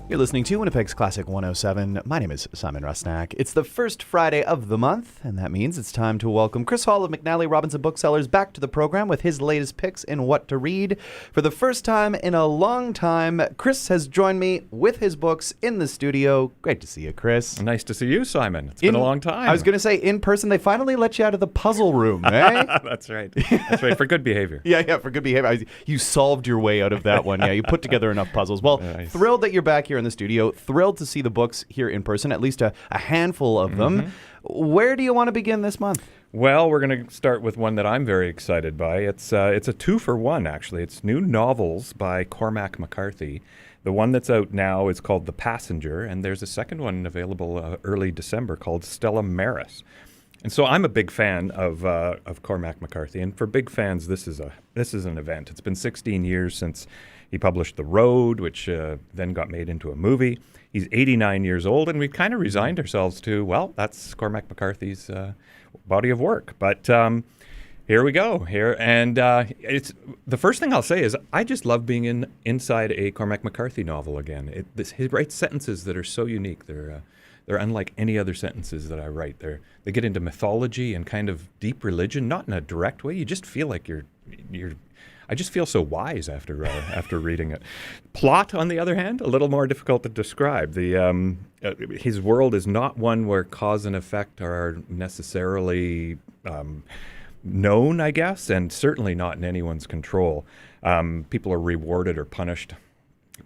You're listening to Winnipeg's Classic 107. My name is Simon Rusnak. It's the first Friday of the month, and that means it's time to welcome Chris Hall of McNally Robinson Booksellers back to the program with his latest picks in what to read. For the first time in a long time, Chris has joined me with his books in the studio. Great to see you, Chris. Nice to see you, Simon. It's been a long time. I was going to say, in person, they finally let you out of the puzzle room, eh? That's right. That's right, for good behavior. Yeah, for good behavior. You solved your way out of that one. Yeah, you put together enough puzzles. Well, Nice. Thrilled that you're back here in the studio. Thrilled to see the books here in person, at least a handful of them. Where do you want to begin this month? Well, we're going to start with one that I'm very excited by. It's a 2-for-1, actually. It's new novels by Cormac McCarthy. The one that's out now is called The Passenger, and there's a second one available early December called Stella Maris. And so I'm a big fan of Cormac McCarthy, and for big fans, this is an event. It's been 16 years since he published The Road, which then got made into a movie. He's 89 years old, and we've kind of resigned ourselves to, well, that's Cormac McCarthy's body of work. But here we go. It's the first thing I'll say is I just love being inside a Cormac McCarthy novel again. He writes sentences that are so unique. They're unlike any other sentences that I write. They get into mythology and kind of deep religion, not in a direct way. You just feel like you're. I just feel so wise after reading it. Plot, on the other hand, a little more difficult to describe. His world is not one where cause and effect are necessarily known, I guess, and certainly not in anyone's control. People are rewarded or punished.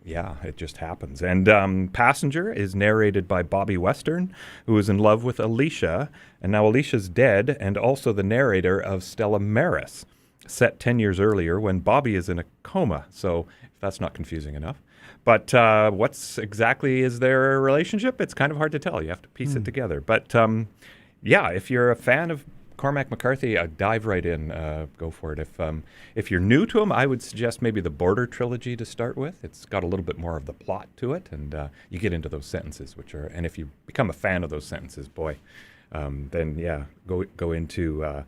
Yeah, it just happens. And Passenger is narrated by Bobby Western, who is in love with Alicia, and now Alicia's dead, and also the narrator of Stella Maris, set 10 years earlier when Bobby is in a coma. So if that's not confusing enough. But what's exactly is their relationship? It's kind of hard to tell. You have to piece it together. But yeah, if you're a fan of Cormac McCarthy, dive right in. Go for it. If you're new to him, I would suggest maybe the Border trilogy to start with. It's got a little bit more of the plot to it, and you get into those sentences, and if you become a fan of those sentences, boy, then yeah, go into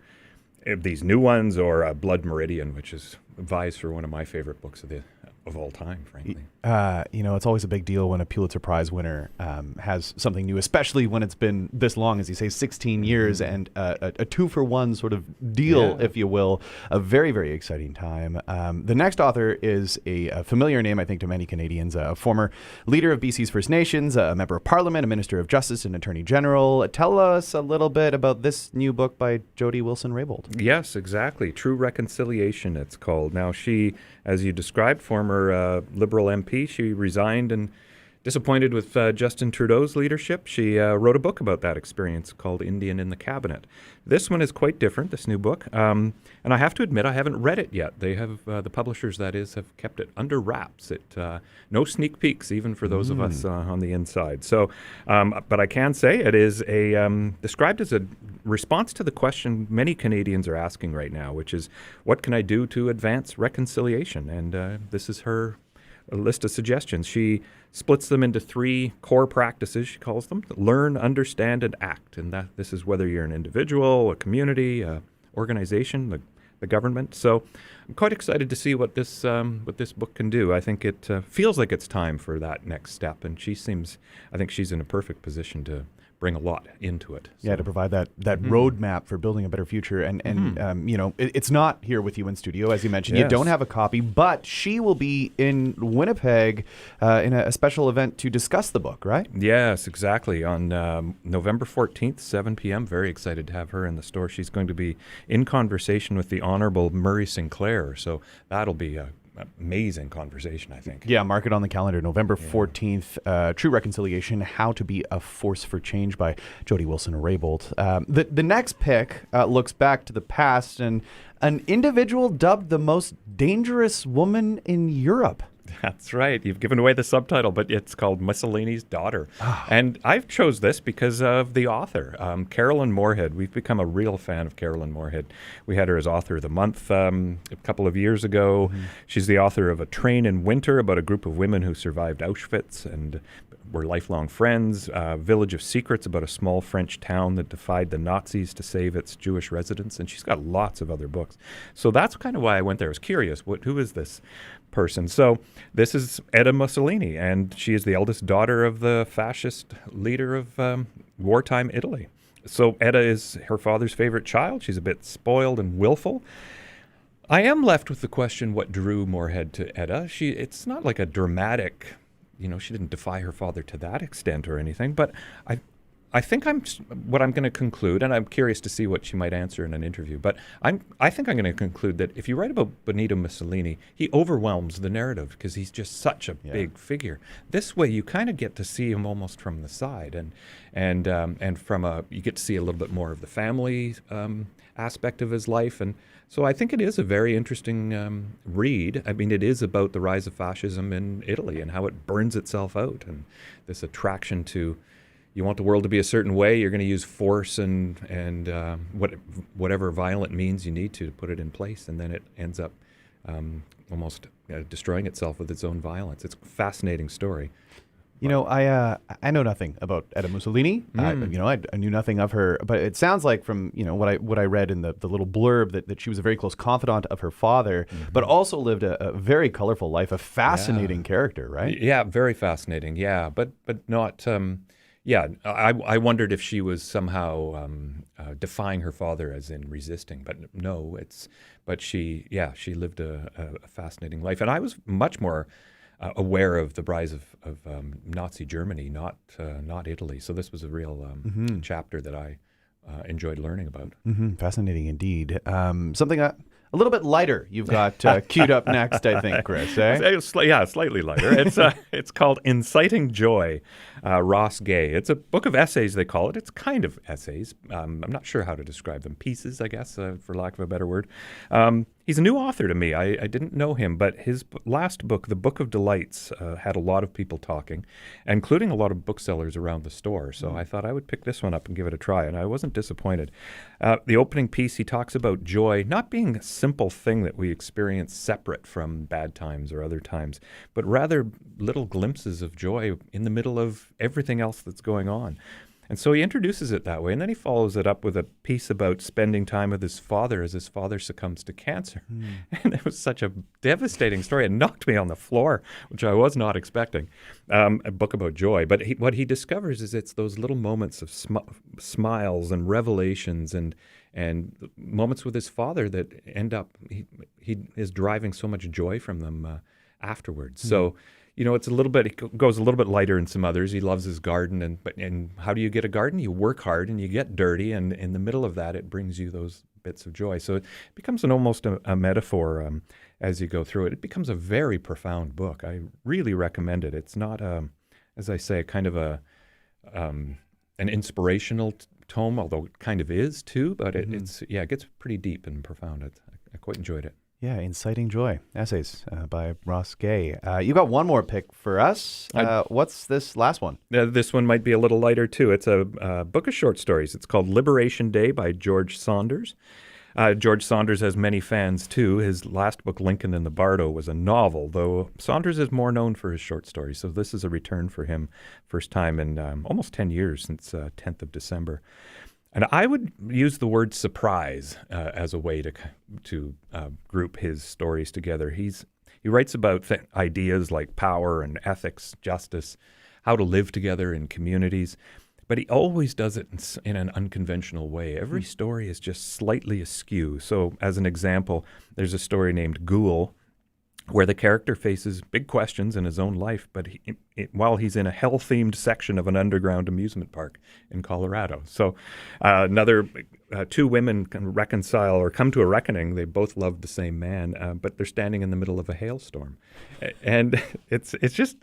these new ones, or Blood Meridian, which vies for one of my favorite books of all time, frankly. It's always a big deal when a Pulitzer Prize winner has something new, especially when it's been this long, as you say, 16 years, and a 2-for-1 sort of deal, if you will. A very, very exciting time. The next author is a familiar name, I think, to many Canadians, a former leader of BC's First Nations, a member of Parliament, a Minister of Justice, and Attorney General. Tell us a little bit about this new book by Jody Wilson-Raybould. Yes, exactly. True Reconciliation, it's called. Now, she, as you described, former Liberal MP, she resigned and disappointed with Justin Trudeau's leadership. She wrote a book about that experience called Indian in the Cabinet. This one is quite different, this new book. And I have to admit, I haven't read it yet. They have, the publishers, that is, have kept it under wraps. No sneak peeks, even for those of us on the inside. So, but I can say it is described as a response to the question many Canadians are asking right now, which is, what can I do to advance reconciliation? And this is her a list of suggestions. She splits them into 3 core practices, she calls them: learn, understand, and act. And that this is whether you're an individual, a community, a organization, the government. So I'm quite excited to see what this book can do. I think it feels like it's time for that next step, and I think she's in a perfect position to bring a lot into it. Yeah, to provide that roadmap for building a better future. And it's not here with you in studio, as you mentioned. Yes. You don't have a copy, but she will be in Winnipeg in a special event to discuss the book, right? Yes, exactly. On November 14th, 7 p.m. Very excited to have her in the store. She's going to be in conversation with the Honorable Murray Sinclair. So that'll be a amazing conversation, I think. Yeah, mark it on the calendar. November 14th, True Reconciliation, How to Be a Force for Change by Jody Wilson-Raybould. The next pick looks back to the past and an individual dubbed the most dangerous woman in Europe. That's right. You've given away the subtitle, but it's called Mussolini's Daughter. And I've chose this because of the author, Carolyn Moorhead. We've become a real fan of Carolyn Moorhead. We had her as Author of the Month a couple of years ago. She's the author of A Train in Winter, about a group of women who survived Auschwitz and were lifelong friends. Village of Secrets, about a small French town that defied the Nazis to save its Jewish residents. And she's got lots of other books. So that's kind of why I went there. I was curious, who is this person. So this is Edda Mussolini, and she is the eldest daughter of the fascist leader of wartime Italy. So Edda is her father's favorite child. She's a bit spoiled and willful. I am left with the question, what drew Moorhead to Edda? It's not like a dramatic, she didn't defy her father to that extent or anything, but I think what I'm going to conclude, and I'm curious to see what she might answer in an interview, but I think I'm going to conclude that if you write about Benito Mussolini, he overwhelms the narrative because he's just such a big figure. This way, you kind of get to see him almost from the side, and you get to see a little bit more of the family aspect of his life, and so I think it is a very interesting read. I mean, it is about the rise of fascism in Italy and how it burns itself out, and this attraction to, you want the world to be a certain way, you're going to use force and whatever violent means you need to put it in place, and then it ends up almost destroying itself with its own violence. It's a fascinating story. I know nothing about Edda Mussolini. I knew nothing of her, but it sounds like from what I read in the little blurb that she was a very close confidant of her father, but also lived a very colorful life, a fascinating character, right? Yeah, very fascinating. Yeah, but not. I wondered if she was somehow defying her father, as in resisting, but no. But she lived a fascinating life, and I was much more aware of the rise of Nazi Germany, not Italy. So this was a real chapter that I enjoyed learning about. Fascinating indeed. Something a little bit lighter you've got queued up next, I think, Chris. Slightly lighter. It's called Inciting Joy, Ross Gay. It's a book of essays, they call it. It's kind of essays. I'm not sure how to describe them. Pieces, I guess, for lack of a better word. He's a new author to me. I didn't know him, but his last book, The Book of Delights, had a lot of people talking, including a lot of booksellers around the store. So I thought I would pick this one up and give it a try, and I wasn't disappointed. The opening piece, he talks about joy not being a simple thing that we experience separate from bad times or other times, but rather little glimpses of joy in the middle of everything else that's going on. And so he introduces it that way, and then he follows it up with a piece about spending time with his father as his father succumbs to cancer. And it was such a devastating story. It knocked me on the floor, which I was not expecting. A book about joy. But what he discovers is it's those little moments of smiles and revelations and moments with his father that end up, he is deriving so much joy from them afterwards. So, it's it goes a little bit lighter in some others. He loves his garden, and how do you get a garden? You work hard and you get dirty, and in the middle of that, it brings you those bits of joy. So it becomes almost a metaphor as you go through it. It becomes a very profound book. I really recommend it. It's not, as I say, kind of an inspirational tome, although it kind of is too, but it gets pretty deep and profound. I quite enjoyed it. Yeah, Inciting Joy, essays by Ross Gay. You got one more pick for us. What's this last one? This one might be a little lighter, too. It's a book of short stories. It's called Liberation Day by George Saunders. George Saunders has many fans, too. His last book, Lincoln and the Bardo, was a novel, though Saunders is more known for his short stories. So this is a return for him, first time in almost 10 years, since 10th of December. And I would use the word surprise as a way to group his stories together. He writes about ideas like power and ethics, justice, how to live together in communities, but he always does it in an unconventional way. Every story is just slightly askew. So as an example, there's a story named Ghoul, where the character faces big questions in his own life, but while he's in a hell-themed section of an underground amusement park in Colorado. So two women can reconcile or come to a reckoning. They both love the same man, but they're standing in the middle of a hailstorm. And it's just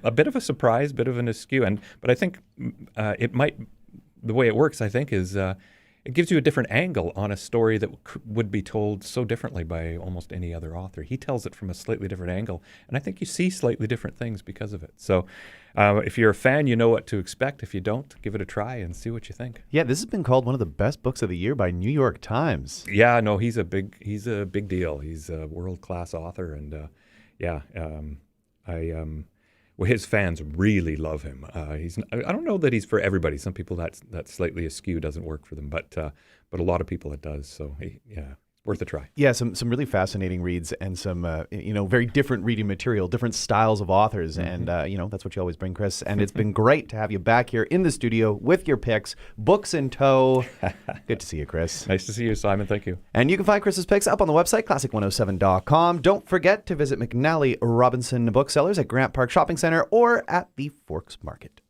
a bit of a surprise, bit of an askew. But I think the way it works, I think, is it gives you a different angle on a story that would be told so differently by almost any other author. He tells it from a slightly different angle, and I think you see slightly different things because of it. So if you're a fan, you know what to expect. If you don't, give it a try and see what you think. Yeah, this has been called one of the best books of the year by New York Times. Yeah, no, he's a big deal. He's a world-class author, and his fans really love him. I don't know that he's for everybody. Some people that slightly askew doesn't work for them, but a lot of people it does. So he's Worth a try. Yeah, some really fascinating reads and some very different reading material, different styles of authors, and that's what you always bring, Chris. And it's been great to have you back here in the studio with your picks, books in tow. Good to see you, Chris. Nice to see you, Simon. Thank you. And you can find Chris's picks up on the website classic107.com. Don't forget to visit McNally Robinson Booksellers at Grant Park Shopping Center or at the Forks Market.